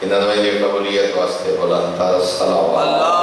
इन्होंने ये कबूलियत वास्ते बुलंद तर सलावत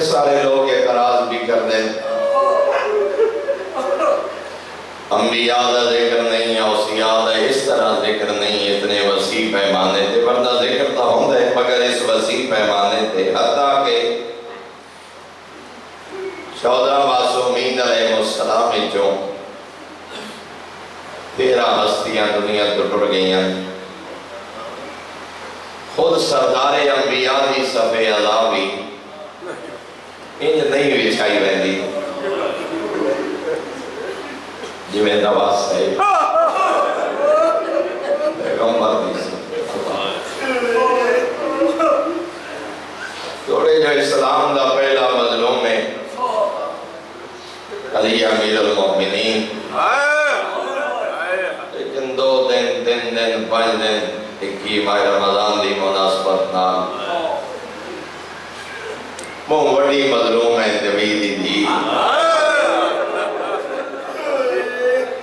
सारे लोग एतराज भी कर दे अंबिया का जिक्र नहीं, औसिया का इस तरह जिक्र नहीं, इतने वसी पैमाने ते वरना जिक्र तो होंदा है मगर इस वसी पैमाने ते हत्ता के 14 मासूमीन अलैहिस्सलाम विचों 13 हस्तियां दुनिया तो टुट गईयां। खुद सरदारे अंबिया की सफे अला भी इंज नहीं विछाई वैंदी जिवें नवाज साहिब पैगंबर थोड़े जो इस्लाम का पहला मजलूम है अली अमीरुल मोमिनीन 5 दिन 21 माह रमजान की मुनासबत नाल मुँह बड़ी मजलूम है नबी दी धी,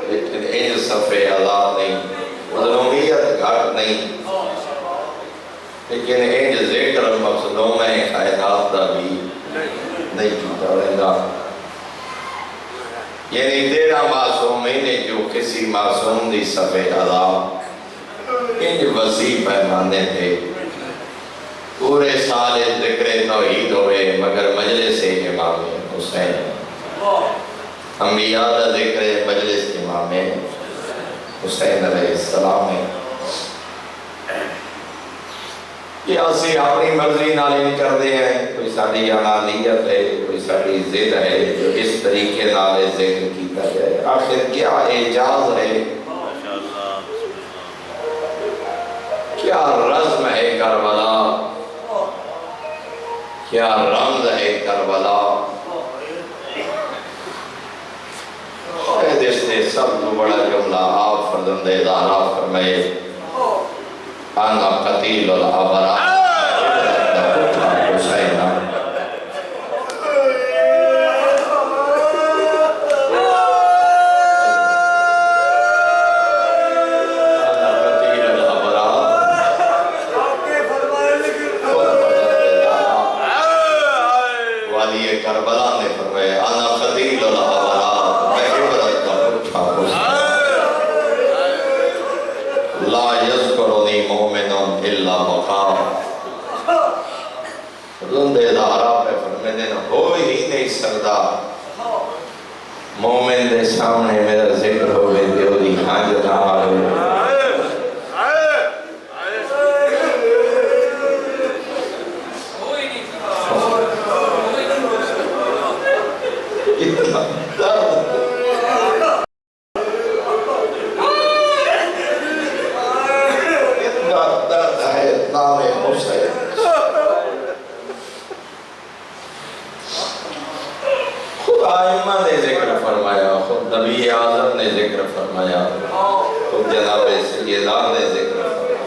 लेकिन इंज सफ़े आज़ाद नहीं, मजलूमियत घट नहीं, लेकिन इंज जिक्र मखदूम है कायनात का भी नहीं किया रहता। यानी 13 मासूम महीने जो किसी मासूम की सफ़े आज़ाद इंज वसी पैमाने थे। पूरे साल जिक्र तौहीद होवे मगर मजलिस इमाम हुसैन, अंबिया दा जिक्र मजलिस इमाम हुसैन अलैहिस्सलाम है। कि असी अपनी मर्जी नाल नहीं करते हैं, कोई साड़ी अनानियत है, कोई साड़ी जिद है जो इस तरीके नाल जिक्र किया जाए। आखिर क्या एजाज है, क्या रज़्म है करबला, क्या रमज है करबला। शायद इससे सब तो बड़ा जुमला आप फर्जंदे ज़हरा फरमाए, आना कतील अल अबरार हुसैन। वाली करबला ने फरमाया आना कतील अल अबरार, मैं इबरत का पुरखा हुसैन। ला यज़कुरुनी मोमिनुन इल्ला मक़ाम, रुंदे ज़हरा पे फरमाते हैं हो ही नहीं सकता मोमिन दे सामने मेरा जिक्र होवे ते ओदी हाजत ना आवे। इतना दर्द आइमा ने जिक्र फरमाया, खुद नबी आज़म ने जिक्र फरमाया, खुद जनाब सैयदा ने जिक्र फरमाया,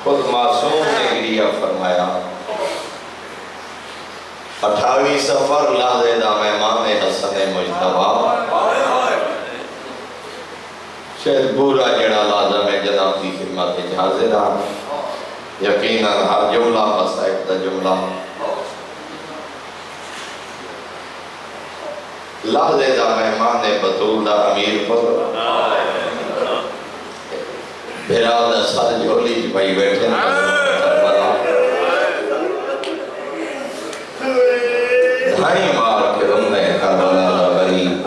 खुद मासूम ने गिरिया फरमाया। 28 सफर लाज़ेदा मेहमान हसन मुज्तबा, शायद पूरा जड़ा लाज़म है जनाब की खिदमत हाज़िरा। यकीनन हर जुमला मसाइब का जुमला लाज़ेदा मेहमान बतूल दा अमीर पर फिरा दा सर झोली च पाई बैठे धाई मार के रोंदे करबला दा गरीब।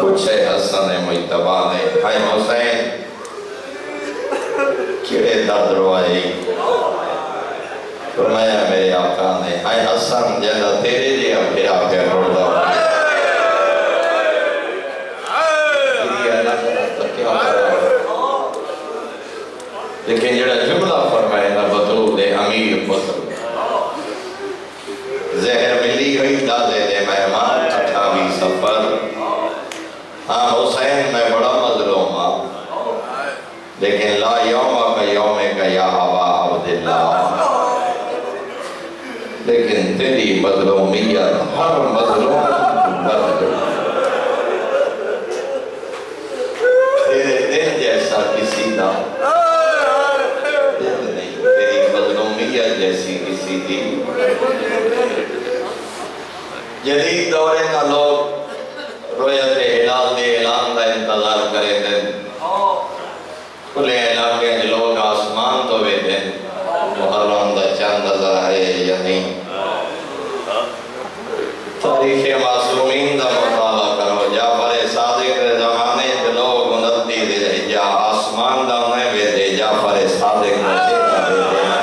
पूछे हसन मुज्तबा ने हाय हुसैन किड़े दर्द रोए। फरमाया मेरे आका ने हाय हसन जदा तेरे जिहा फिरा फिर रोड़ा लेकिन जड़ा जुमला फरमाया ना बतूल दे अमीर पुत्र जहर मिली हुई दादे दे मेहमान 28 सफर। हाँ हुसैन मैं बड़ा मजलूम हाँ, लेकिन ला यौमा का यौमे का या अबा अब्दुल्ला, लेकिन तेरी मजलूमियत हर मजलूम तेरे दिन जैसा किसी का दिन नहीं, तेरी मजलूमियत जैसी किसी की। जदीद दौरे का लोग रोयत हिलाल दे ऐलान का इंतजार करें थे, खुले इलाके के लोग आसमान तो वे थे मुहर्रम दा चंद नजर आए या नहीं। तारीख़ मासूमीन दा मुताला करो, जाफर सादिक के ज़माने के लोग 29 ज़िलहिज्जा आसमान दा उन्हें वे थे जाफर सादिक ने चेता देते हैं।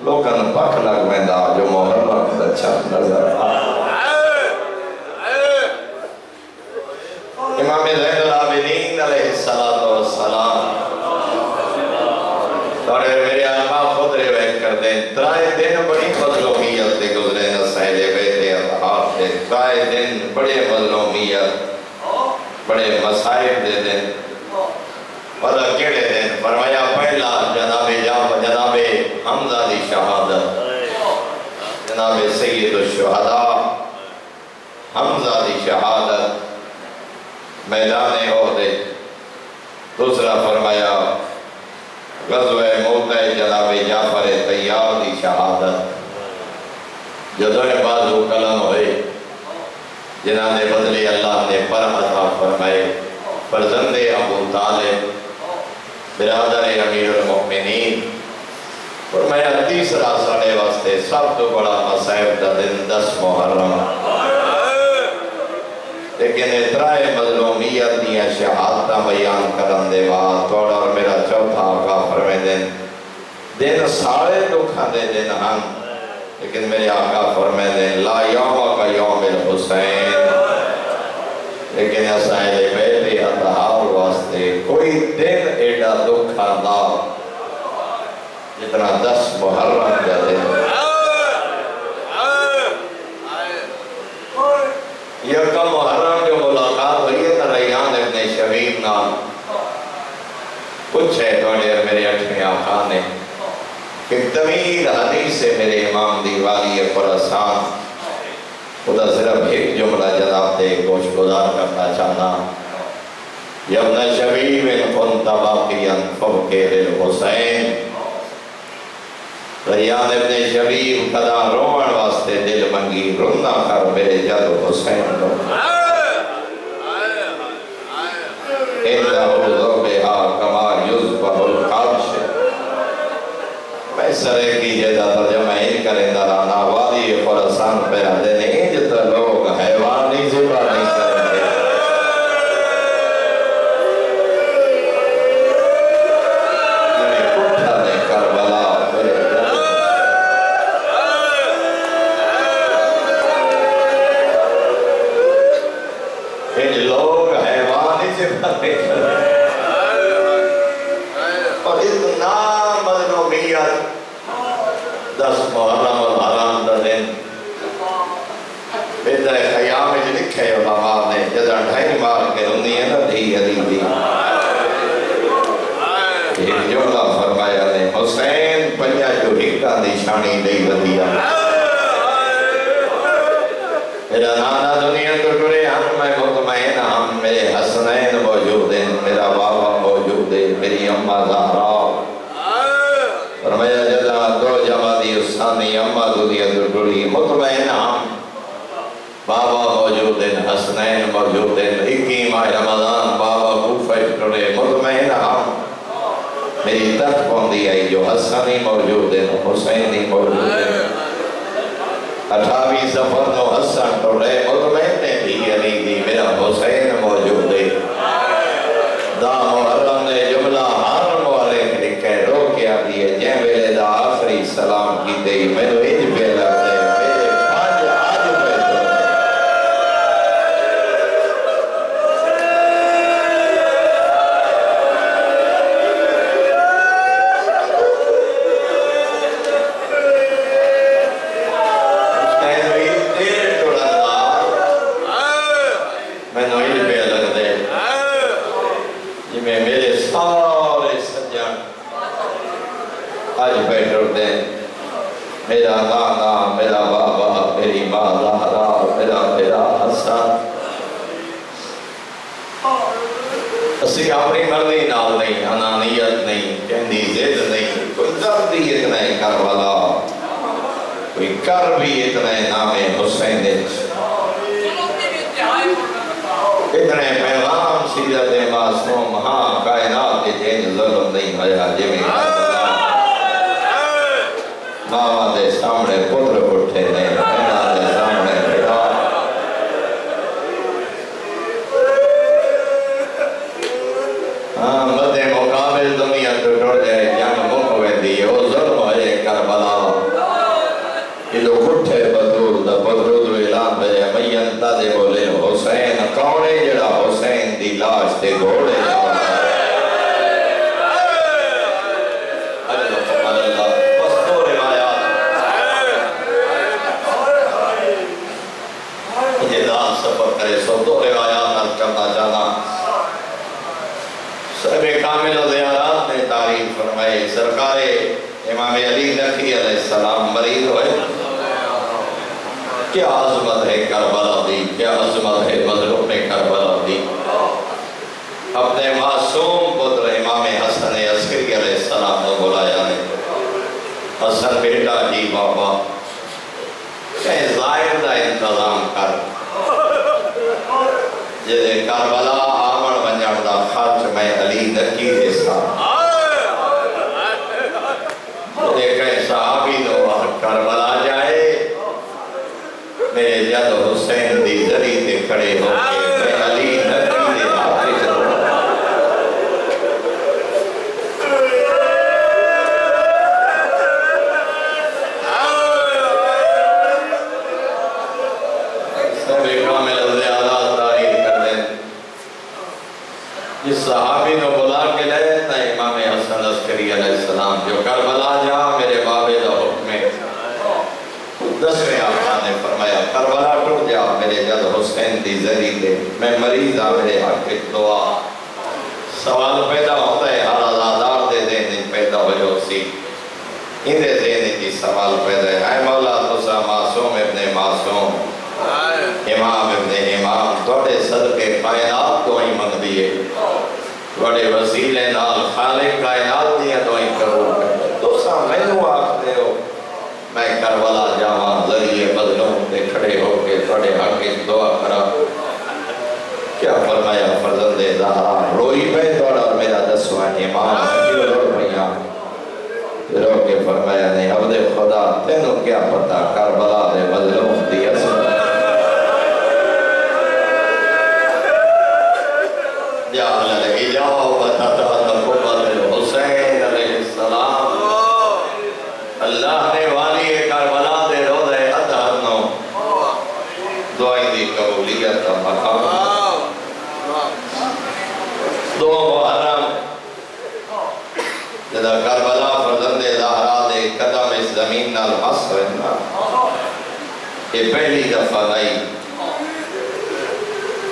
लोग इमाम ज़ैनुल आबिदीन अलैहिस्सलातु वस्सलाम और मेरे आका खुद रिवायत करते हैं 3 दिन बड़ी मज़लूमियत से गुजरे न सहले बेते अल्लाह से 3 दिन बड़े मज़लूमियत बड़े मसाइब दे दिन पता केड़े दिन फरमाया पहला जनाबे हमजा दी शहादत जनाबे सय्यदुश शुहदा हमजा दी शहादत मैदान ओहद। दूसरा फरमाया ग़ज़वे मौता जनाबे जाफर तैयार दी शहादत जदों बाजू कलम होए जिन्हां ने बदले अल्लाह ने पर अता फरमाए फरज़ंदे अबू तालिब बिरादर अमीरुल मोमिनीन। फरमाया तीसरा साढ़े वास्ते सब तो बड़ा मसाइब का दिन 10 मुहर्रम लेकिन इतराए मज़लूमियत दियां शहादतां बयान करन दे बाद थोड़ा और मेरा चौथा आका फरमाते दिन सारे दुखां दे दिन हैं लेकिन मेरे आका फरमाते ला यौम का यौमिल हुसैन लेकिन असाए बेटे अतहार वास्ते कोई दिन एडा दुख आंदा जितना 10 मुहर्रम का दिन। यकम मुहर्रम जो मुलाकात हुई है ना रैयान इब्ने शबीब नाल पूछे थोड़े मेरे 8वें आका ने कि तवील हदीस से मेरे इमाम दीवाली खुरासान खुदा सिर्फ एक जुमला जनाब दे गोशगुजार करना चाहना यब्न शबीब कुंत बाक़ियन फ़ौक़े लिल हुसैन। रैयान इब्ने शबीब कदा रोवन वास्ते दिल मंगी रोना कर मेरे जद हुसैन को इंदहु ज़ौबिहा कमा युज़बहुल कब्श। मैं सरे की जदा तर्जुमा इन करेंदा राना वादी खुरासान पे आते नहीं जितना लोग हैवान नहीं ज़िबा नहीं करेंगे मैंने कुठा ने करबला मेरे लोग हैवान नहीं ज़िबा नहीं करेंगे और इतना मज़लूमियत 10 मुहर्रम और हराम का दिन बेहतर ख़याम में लिखे उलमा ने जदा ढाई मार के रोनी है ना धी अली दी ये जुमला फरमाया ने हुसैन पंजा जो हिक्का निशानी नहीं वधिया मेरा नाना दुनिया तो टुरे हम मैं मुतमईन हम मेरे हसनैन मौजूद हैं मेरा बाबा मौजूद है मेरी अम्मा ज़हरा फरमाया जदा 2 जमादी उस्तानी अम्मा दुनिया तो टुरी मुतमईन हम बाबा मौजूद हैं हसनैन मौजूद हैं 21 माह रमज़ान बाबा कूफा टुरे मुतमईन हम मेरी तक पौंदी आई जो हसनी मौजूद है हुसैनी मौजूद है 28 सफर तो हसन टुरे मुतमईन ने भी अली दी मेरा हुसैन मौजूद है दा मुहर्रम ने जुमला हर वाले लिखे रोकिया दिए जे वेले दा आखिरी सलाम की दे मैनू इंज पे लगदे मेरे पांच आज पे मेरा नाना मेरा बाबा मेरी माँ ज़हरा मेरा मेरा हसन असी अपनी मर्जी नाल नहीं अनानियत नहीं कहनी जिद नहीं कोई दर्द ही इतना है करबला कोई कर भी इतना है नामे हुसैन इतने पैगाम सीरत मासूम हाँ कायनात के चेंज ज़ुल्म नहीं होया जिमें मामा दे सामने पुत्र उठे ने पिता दे सामने पिता हाँ मदे मुकाबिल दुनिया तो टुट जाए जंग मुक वेंदी ओ ज़ुल्म है करबला इलो उठे बदूल दा बदरूद ऐलान करे मैयन तादे बोले हुसैन कौन है जड़ा हुसैन दी सरकार इमाम अली नकी अलैहिस्सलाम मरीज हुए। क्या अजमत है करबला दी, क्या अजमत है मजलूम करबला दी। अपने मासूम पुत्र इमाम हसन अस्करी अलैहिस्सलाम को बुलाया है। हसन बेटा जी बाबा कहीं जाहिर का इंतजाम कर, जिसे करबला आवन वंजण का खर्च मैं अली नकी दे सहाबी तो करबला जाए, मेरे जद हुसैन दी जरी ते खड़े हो मैं अली नकी दे हाथे जिस सहाबी ने बुला के लाए था इमाम हसन अस्करी अलैहिस्सलाम जो करबला जा मेरे बाबे का हुक्म है। 10वें आका ने फरमाया करबला टूट जा मेरे जद हुसैन दी जरी दे मैं मरीज आ मेरे हक दुआ। सवाल पैदा होता है हर आजादार दे देने पैदा हो सी इंदे देने की सवाल पैदा है मौला तुसा मासूम इब्ने मासूम इमाम इब्ने इमाम थोड़े सदके कायनात तो ही मंग दिए बड़े वसीले नाल खालिक कायनात दिया तो ही करो तुसा मैनू आखदे हो मैं करबला जावां जरिए बदलूं ते खड़े होके थोड़े हक दुआ करा। क्या फरमाया फरजंदे ज़हरा रोई पे थोड़ा और मेरा 10वां इमाम क्यों रो रही रो के फरमाया नहीं अब दे खुदा तेनू क्या पता करबला दे बदलूं दी असर जाओ बताता हुसैन अलैहिस्सलाम अल्लाह ने वाली करबला दे रोज़े अतहर नो दुआई दी कबूलियत का मकाम दो मुहर्रम जदा करबला फरजंदे ज़हरा दे कदम इस ज़मीन नाल मस होए ना ये पहली दफा नहीं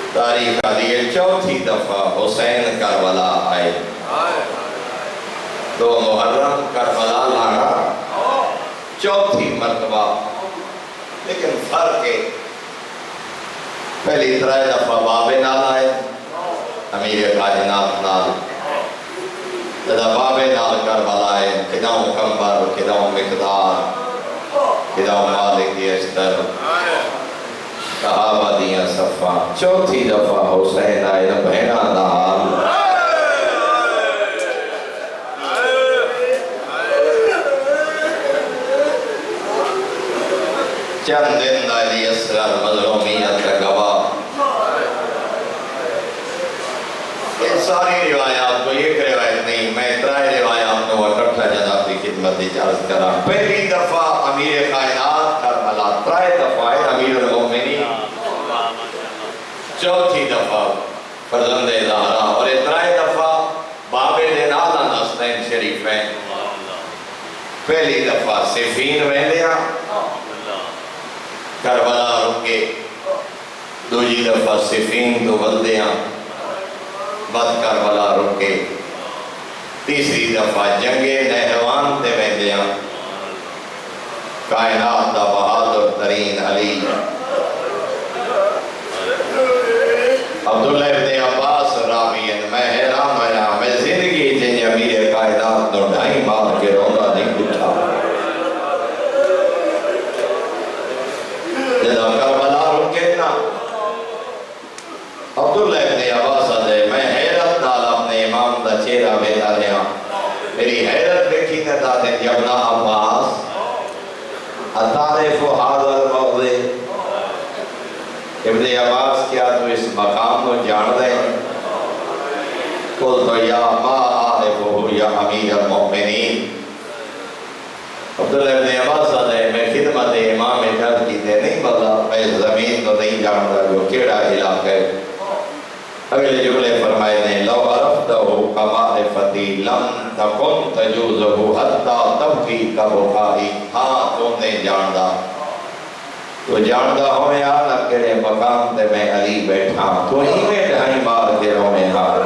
तारीख आदि चौथी दफा हुसैन करबला आए। 2 मुहर्रम करबला लाना चौथी मर्तबा लेकिन फर्क है पहली 3 दफा बाबे नाल आए अमीर कायनात नाल जदा बाबे नाल करबला आए किदां कंबर किदां मिकदार किदां मालिक दी अस्तर सहाबा दिया सफा चौथी दफा हुसैन आए बहना दा हाल चंद दिन दाली असगर मजलूमियत का गवाह। इन सारी रिवायात को एक रिवायत नहीं मैं 3 रिवायात को इकट्ठा जनाब की खिदमत इजाजत करा। पहली दफा अमीर कायनात करबला 3 दफा है अमीरुल मोमिनीन चौथी दफा फरजंदे ज़हरा और 3 दफा बाबे दे नाल हसनैन शरीफैन। पहली दफा सिफीन वेंदिया करबला रुके दूजी दफा सिफीन तो बलदिया बद करबला रुके तीसरी दफा जंगे नहरवान ते वेंदिया कायनात दा बहादुर तरीन अली अब्दुल्लाह इब्ने अब्बास रावी मैं हैरान आया मैं जिंदगी च अमीर कायनात तो ढाई मार के रोंदा नहीं उठा। जदा करबला रुके ना अब्दुल्लाह इब्ने अब्बास दे मैं हैरत नाल अपने इमाम दा चेहरा वेखदा रहा मेरी हैरत देखी न दादे यबना अब्बास अतारिफु हाज़ल मौज़े इब्ने अब्बास क्या तू इस मकाम को जानदा है? कुल तो या मा आरिफुहु या अमीरुल मोमिनीन। अब्दुल्लाह इब्ने अब्बास ने मैं खिदमत इमाम इजाज़त की दे नहीं बल्ला मैं ज़मीन तो नहीं जानता जो केड़ा इलाका है। अगले जुमले फरमाए ने लो अरफ्तहु कमारिफती लम तकुन तजूज़हु हत्ता तबकी कबुकाई। हाँ तुमने जानदा तो जानदा हो यार ना केड़े मकाम ते मैं अली बैठा तो ही में ढाई मार के रोने हार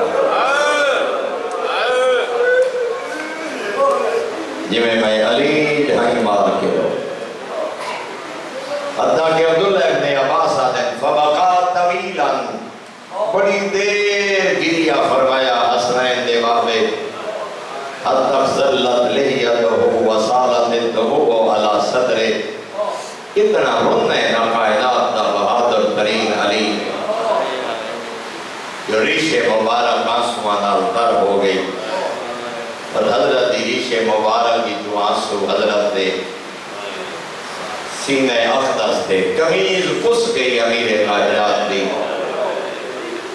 थोड़ी देर गिरिया फरमाया हसनैन दे बाबे हद तक ज़ल्लत लिहियतहु व सालत यदहु अला सदरे। इतना रोना ना कायनात दा बहादुर तरीन अली जो रीशे मुबारक आंसुओं नाल तर हो गई और हजरत रीशे मुबारक की जो आंसू हजरत दे सीने अक़दस थे कमीज फुस गई अमीर कायनात दी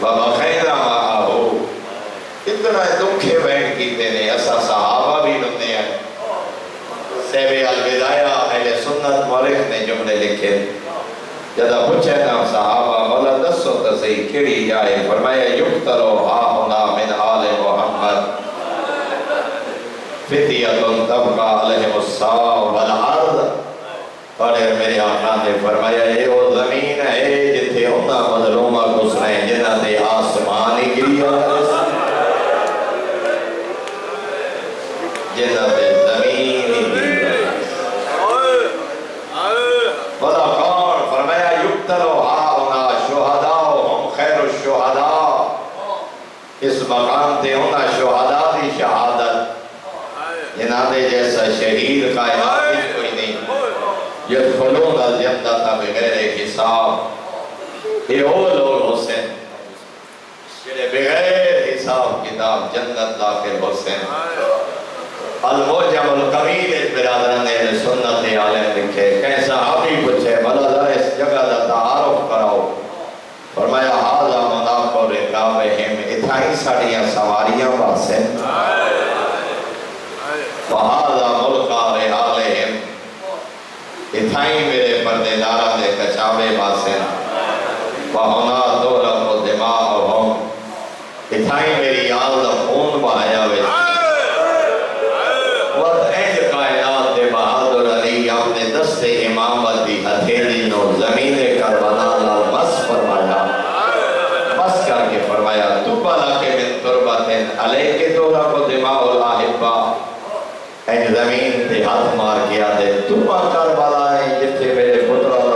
बाबा खैरा हो इतना दुखे बैठ कीते ने असा सहाबा भी रोंदे हैं। सेवे अल विदाया अहले सुन्नत मौलिक ने जुमले लिखे जदा पूछे ना सहाबा मौला दसो तो सही केड़ी जाए फरमाया युक्तलो हा होना मिन आले मोहम्मद फितियतुन तबका अलैहिमुस्सा वल अर्द। और मेरे आका ने फरमाया ये वो जमीन है जिथे उन्ना मजलूमा को सुनाए जिन्हां दे आसमान ही गिरिया जिन्हां दे जमीन ही गिरिया बड़ा कौन फरमाया युक्तलो हा होना शुहदा हम खैर शुहदा। इस मकाम ते होना शुहदा दी शहादत जिन्हां दे जैसा शहीद कायनात में कोई नहीं। यदखुलून अल जन्नत बिगैर हिसाब ये वो लोग होते जिन्हें बगैर हिसाब किताब जन्नत दाखिल होते अल-मुअजम अल-कबीर बिरादरान अहले सुन्नत आलिम लिखे कैसा हाबी पूछे भला जरा इस जगह का तारुफ कराओ फरमाया हाजा मुनाफिर रिकाबहिम इथाई साड़ियां सवारियां वासे वहाजा मुल्का रिहालहिम इथाई मेरे पर्देदारा दे कचावे वासे वहुना दोलम दिमागहुम इथाई मेरी आल दा खून बहाया वे अपने दस्ते इमामत की हथेली नो जमीन करबला लाल मस फरमाया मस करके फरमाया तुबा लके मिन तुरबतिन अलैके तोरा को दिमाउल आहिब्बा एन जमीन पे हाथ मार के आदे तुबा करबला है जिथे मेरे पुत्रा दा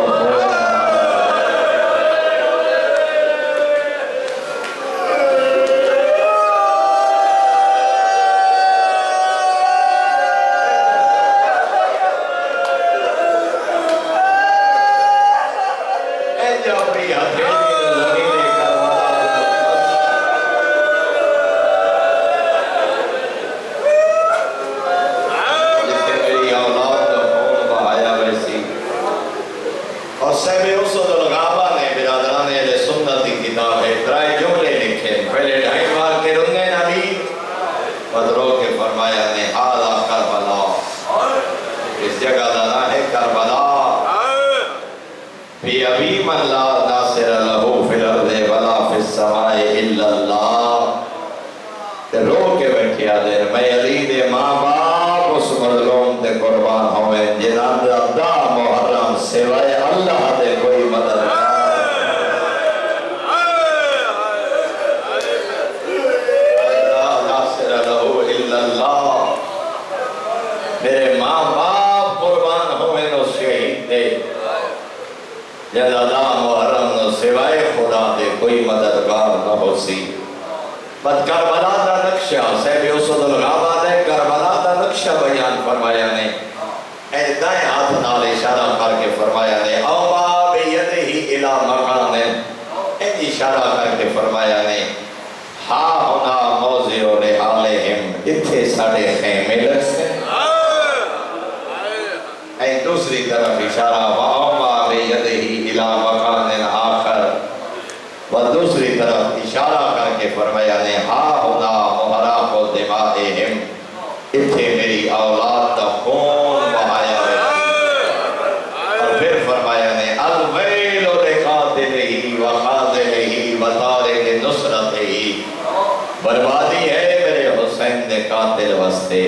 बर्बादी है मेरे हुसैन दे कातिल वास्ते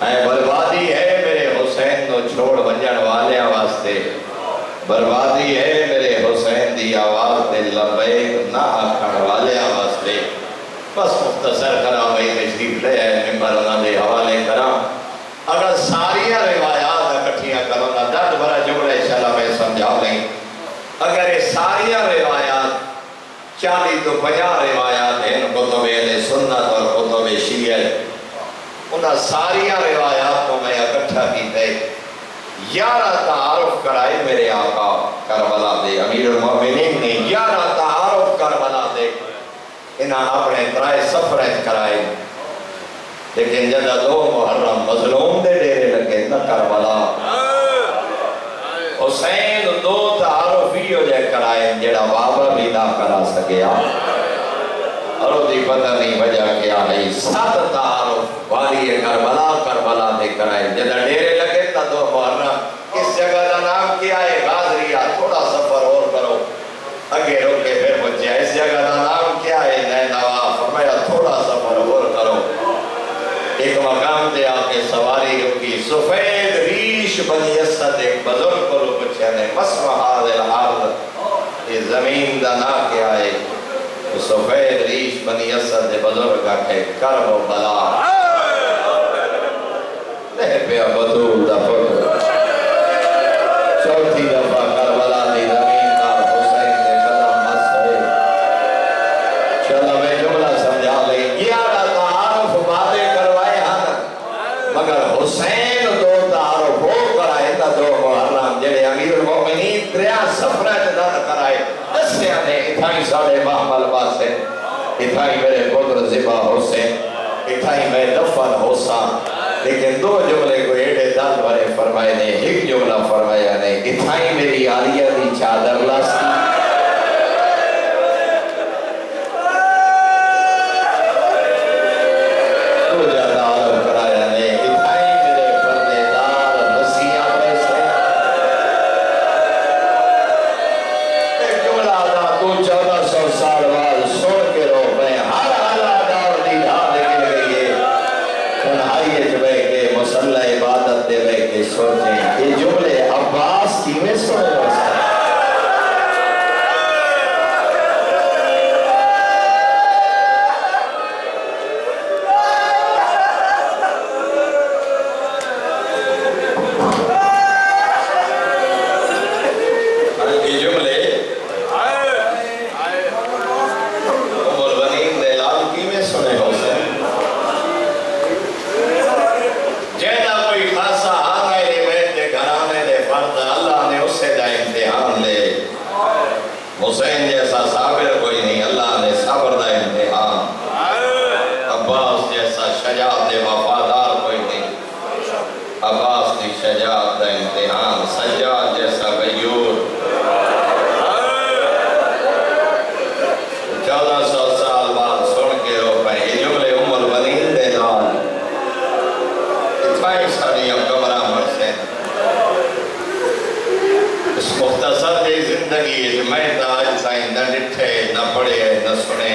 बर्बादी है मेरे हुसैन को छोड़ वंजन वाले वास्ते बर्बादी है मेरे हुसैन की आवाज दे लबैक ना आखण वाले वास्ते। बस मुख्तसर करा भाई तशरीफ ले आए मिंबर उन्होंने हवाले करा अगर सारिया रिवायात इकट्ठियां करो ना दर्द भरा जुमला इंशाअल्लाह मैं समझा लें। अगर ये सारिया रिवायात 40 तो 50 रिवायात हैं कुतुब अहले सुन्नत और कुतुब शिय्अत। उन सारिया रिवायात को मैं इकट्ठा कीते 11 तारुफ कराए मेरे आका करबला दे अमीरुल मोमिनीन ने 11 तारुफ करबला दे इन्हां अपने 3 सफर कराए। लेकिन जब 2 मुहर्रम मजलूम दे डेरे लगे न करबला हुसैन 2 तारुफ ही हो जाए कराए जेड़ा बाबा भी ना करा सकिया और उसकी पता नहीं वजह क्या है। 7 तारुफ वाली करबला करबला दे कराए जब डेरे लगे तो 2 मुहर्रम इस जगह का नाम क्या है गाजरिया। थोड़ा सफर और करो आगे रोके फिर पहुंचे इस जगह का नाम क्या है नैनवा। फरमाया थोड़ा सफर और करो। एक मकाम पे आके सवारी रुकी सफेद रीश बनी असद एक बुजुर्ग को पूछा ने मसवाहादिल अर्द ये जमीन दा ना क्या है। तो सफेद रीश बनी असद बुजुर्ग के कर्ब बला ले पे बदूल दा पुत्र चौथी दफा करबला दी जमीन का हुसैन ने कदम मस है। चलो मैं जुमला समझा ले 11 तारुफ बातें करवाए हन मगर हुसैन 2 तारुफ हो कराए ना 2 मुहर्रम जेड़े अमीरुल मोमिनीन 3 सफर न कराए। दस्या ने इथाई साडे महमल वास्ते इथाई मेरे पुत्र ज़िबा हुसैन इथाई मैं दफन होसा। लेकिन 2 जुमले को एडे दल वाले फरमाए ने एक जुमला फरमाया ने इथाई मेरी आलिया दी चादर लासी तो ज्यादा आलम कराया ने इथाई मेरे पर्देदार नसिया पैसे। एक जुमला दा तू 1400 साल बाद सुन के रो मैं हर हालात दी ढाल निकल गई है तन्हाई जबे के मुसल्ला इबादत देवे के सोचे ये जुमले अब्बास की में सुने हो हुसैन जैसा साबिर कोई नहीं अल्लाह ने सब्र दा इम्तिहान। अब्बास जैसा शजाअत वफादार कोई नहीं अब्बास की शजाअत दा इम्तिहान। सज्जाद जैसा गयूर 1400 साल बाद सुन के रो पे ये जुमले उम्मुल बनीन दे नाल इतनी सारी कमरा मरसे इस मुख्तसर दी जिंदगी मैं ताज साईं न डिठे न पढ़े न सुने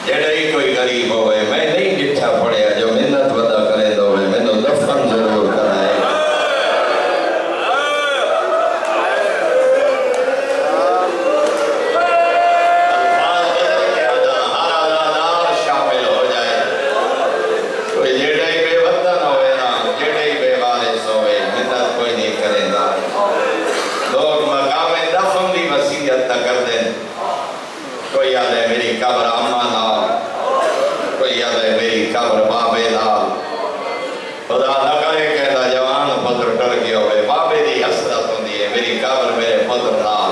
जेड़ा ही कोई गरीब होवे मैं नहीं डिठा पढ़िया जो मिन्नत वदा करे दो मैनू दफन जरूर कराए। शामिल हो जाए कोई जेड़ा ही बेवतन होवे ना जेड़ा ही बेवारिस होवे मिन्नत कोई नहीं करेगा। लोग मकाम दफन की वसीयत न कर दें। कोई याद है मेरी कब्र अम्मा नाल कोई याद है मेरी कब्र बाबे नाल। खुदा न करे कहता जवान पुत्र डर गया होवे बाबे की हसरत होती है मेरी कब्र मेरे पुत्र नाल।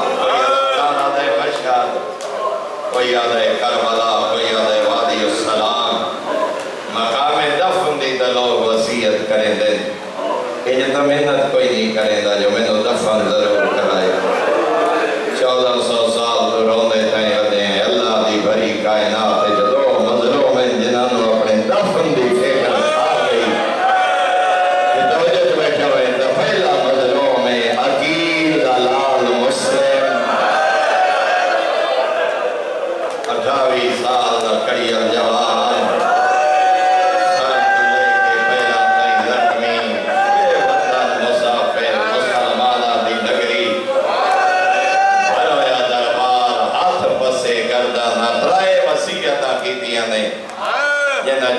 कोई याद है करबला कोई याद है वादी सलाम मकाम दफन की तो लोग वसीयत करें दे इतना मेहनत कोई नहीं करेगा जो मैंने दफन जरूर कराए। 1400 साल तो रोंदे थे हैं अल्लाह की भरी कायनात जो मजलूम है जिन्होंने अपने दफन की फिक्र आ गई तवज्जो बैठा हुए तो पहला मजलूम है अकील दलाल मुस्लिम 28 साल का कड़िया जवान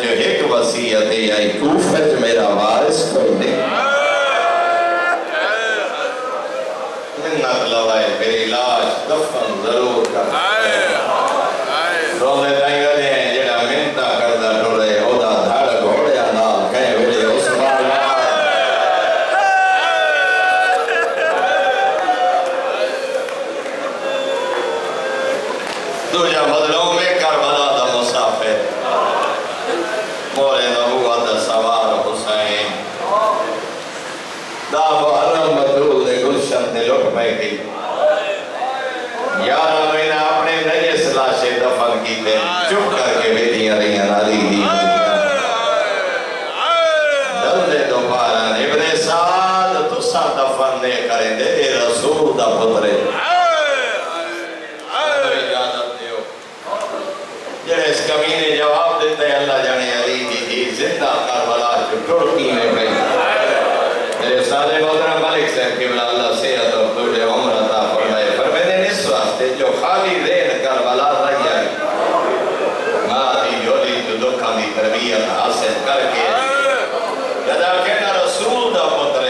जो एक वसीयत है या कूफत मेरा वारिस कोई नहीं मिन्नत लवाए मेरी लाश दफन जरूर कर रोंदे ताई गले हैं जेड़ा मिन्नता करदा टुरे ओदा धड़ घोड़िया नाल कह वेले उस्मान दूजा बदलों में करबला दा मुसाफिर मोरे नबुआ दा सवार हुसैन दा मुहर्रम मदरूल दे गुलशन ने लुट पैगी 11 महीना अपने नये सलाशे दफन कीते चुप करके बेटियां रहियां नाली दी दलदे दोबारा इब्ने साद तुसा दफन ने करेंदे ए रसूल दा पुत्र जेड़े इस कमीने जवाब देते अल्लाह जाने अली दी जिंदा करबला टुड़की में गई मेरे साले मोहतरम मलिक साहब किबला अल्लाह सेहत और तुझे उम्र अता फरमाए पर मैंने इस वास्ते जो खाली रेन करबला रही है मां दी जोली जो दुखा दी तरबियत हासिल करके जदा कहना रसूल दा पुत्र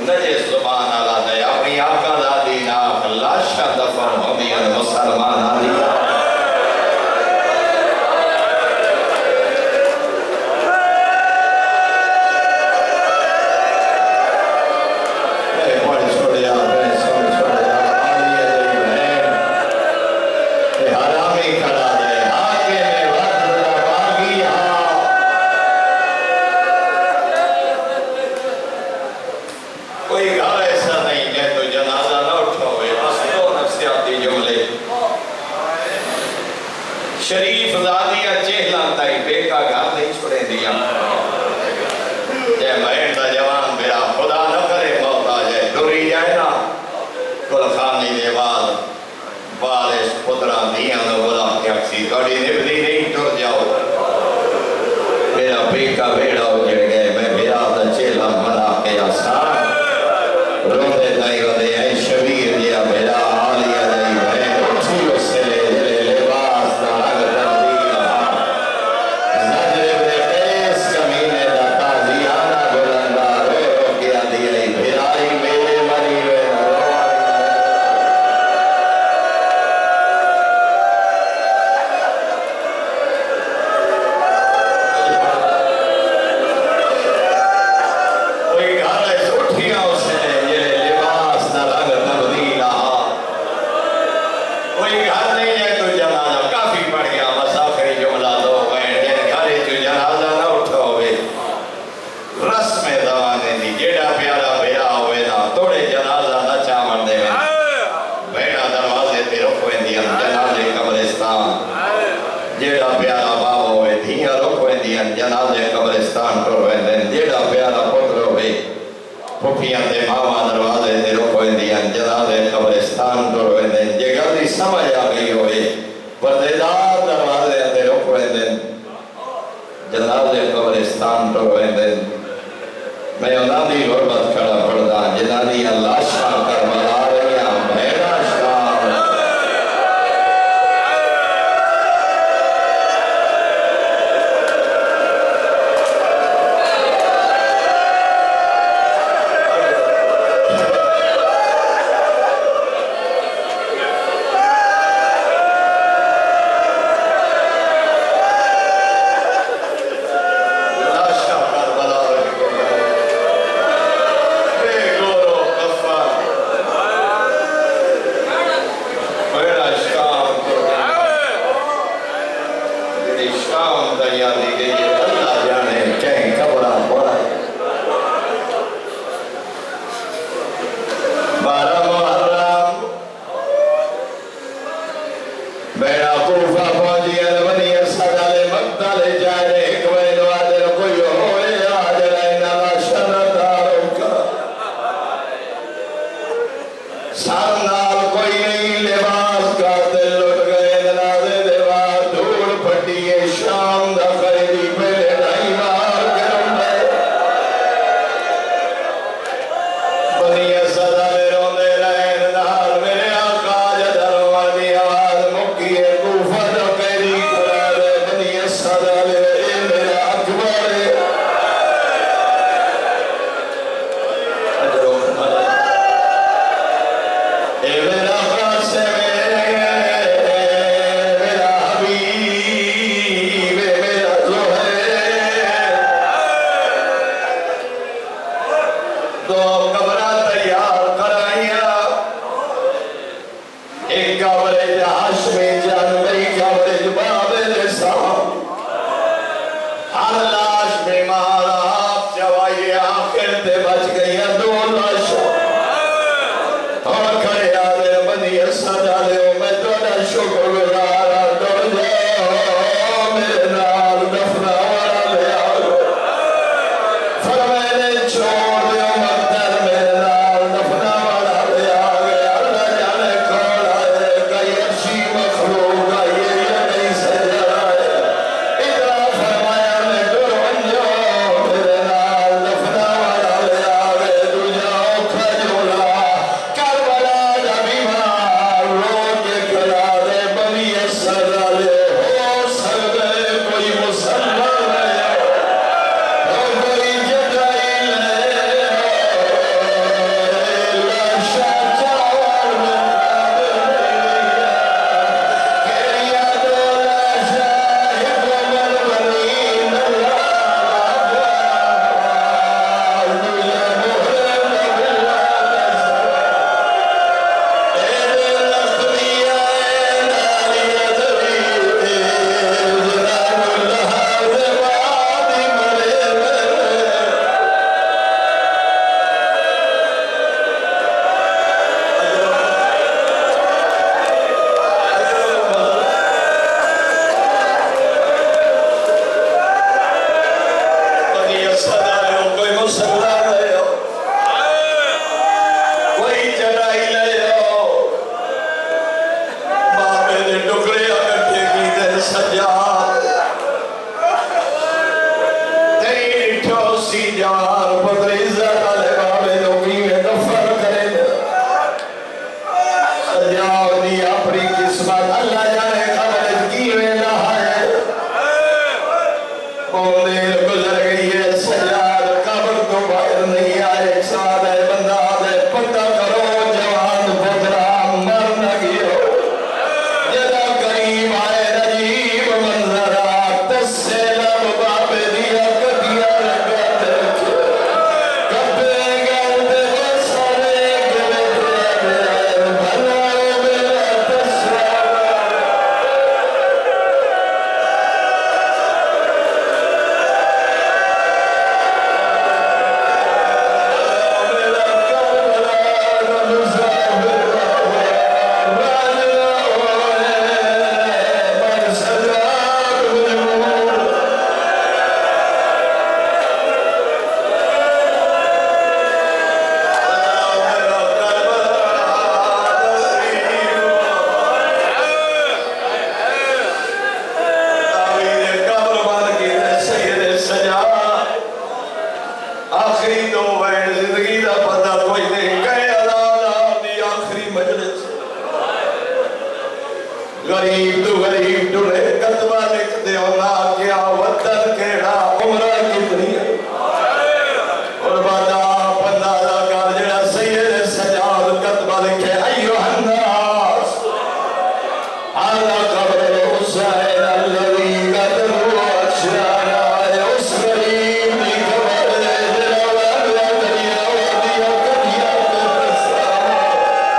नजे जुबान अला दे अपनी आका दा दीन आख लाशा दफन होंदियां मुसलमान आली शरीफ ज़ादिया चेहला ताई बेका घर नहीं छोड़े दिया जय बहन दा जवान मेरा खुदा न करे मौत आ जाए डुरी जाए ना कुलखानी दे बारिश पुत्रा दियां नो बोला क्या सी गाड़ी निभदी नहीं टुर जाओ मेरा बेका बेड़ा उजड़ गए मैं मेरा दा चेहला मरा के आसान रोंदे ताई वदे ऐ शबीर दिया मेरा आलिया दई मैं उठी उससे ले लिबास दा रंग तब्दील नजर दे पेश कमीने दा ताजियाना बुलंदा रो के आंदी आई भिलाई मेरे मरी वे कोई घर है उठिया उसने ये लिबास दा रंग तब्दील कोई घर नहीं है तो जनाजा काफी पड़ गया बस आखिरी जुमला दो बैठ जिन घर जो जनाजा ना उठा होवे रस्म ज़माने दी जेड़ा प्यारा ब्याह होवे ना थोड़े जनाजा ना चावण देवे बैठा दरवाजे ते रुक वेंदियां जनाजे कब्रिस्तान जेड़ा प्यारा बाबा होवे धीयां रुक वेंदियां जनाजे कब्रिस्तान टुर वेंदे जेड़ा प्यारा पुत्र होवे पुफियां ते मावा दरवाजे ते रुक वेंदियां जनाजे कब्रिस्तान टुर वेंदे जे गलती समझ आ गई होवे पर्देदार दरवाजे ते रुक वेंदे जनाजे कब्रिस्तान टुर वेंदे मैं उन्हां दी गुरबत खड़ा पढ़दा जिन्हां दी लाशां करबला रहियां भेड़ा शाम लाशां करबला रहियां बेगोरो कफन भेड़ा शाम जेड़ी शाम तैयार दी गई है अल्लाह जाने कहीं कपड़ा पड़ा 12 मुहर्रम बेड़ा कूफा पहुंची अलवनी सदाले मक्तले जाए एक बड़े नवादे कोई होए आज रहना शरदारों का सामनाल कोई नहीं लिबास का दिल लुट गए ननाजे देवार धूल फटी है शाम दा खरीदी पहले ढाई मार के रोंदे बनिया सदाले रोंदे रहे नाल मेरे आका जदर वाली आवाज मुक्की है शुक्रगुजार तुम जाओ मेरे नाल दफना वाला ले आओ फरमाए छोड़ दियो मक्तर मेरे नाल दफना वाला ले आ गया अल्लाह जाने कौन आए कई अच्छी मखलूक आई है नहीं सजा इतना फरमाया मैं गुरबंजो मेरे नाल दफना वाला ले आ गए दूजा औखा जोला करबला दा बीमार रोज करा दे बनी सजा ले हो सकते कोई मुसलमान हो कोई जदाई लाशा चावल में केरिया दो लाशा हिकमल बनी नल्ला दूजा मोहरे नबिल्ला तेरे लखलिया नालिया दरी जलालुल्लाह दे वादी मरे बनी सदा ले कोई मुसल्ला ले कोई चढ़ाई ले बाबे दे टुकड़े इकट्ठे कीते सजाद तेरी डिठो सी जार पतरी ज़रा ले बाबे दो कीवे दफन करे सजाद दी अपनी किस्मत अल्लाह जाने खबर कीवे ना है बोले गुजर गई है सजाद कब्र तो बाहर नहीं आए साद है बंदा दे पता करो जवान पुत्रा मर न गियो जदा करीब आए अजीब मंजरा तस्से लब बाबे दिया कदिया रगत कब्बे गंदे सारे के भला मेरा तस्सा मेरा करबला मुसाफिर राजा मन सजाद मजमूर मेरा आखिरी दो वैन जिंदगी का पता कोई नहीं कहे अल्लाह आखिरी मजलिस गरीब तो गरीब डुले कतबा लिख दे क्या वतन केड़ा उम्र कितनी है और बादा बंदा दा कर जेड़ा सैयद सजाद कतबा लिखे अय्युहन्नास आला कब्र हुसैन अल्लज़ी कदरू अशराना उस गरीब दी कब्र दे जेड़ा वाला दरिया वादिया कदिया पे बसा वहीदन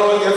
फरीद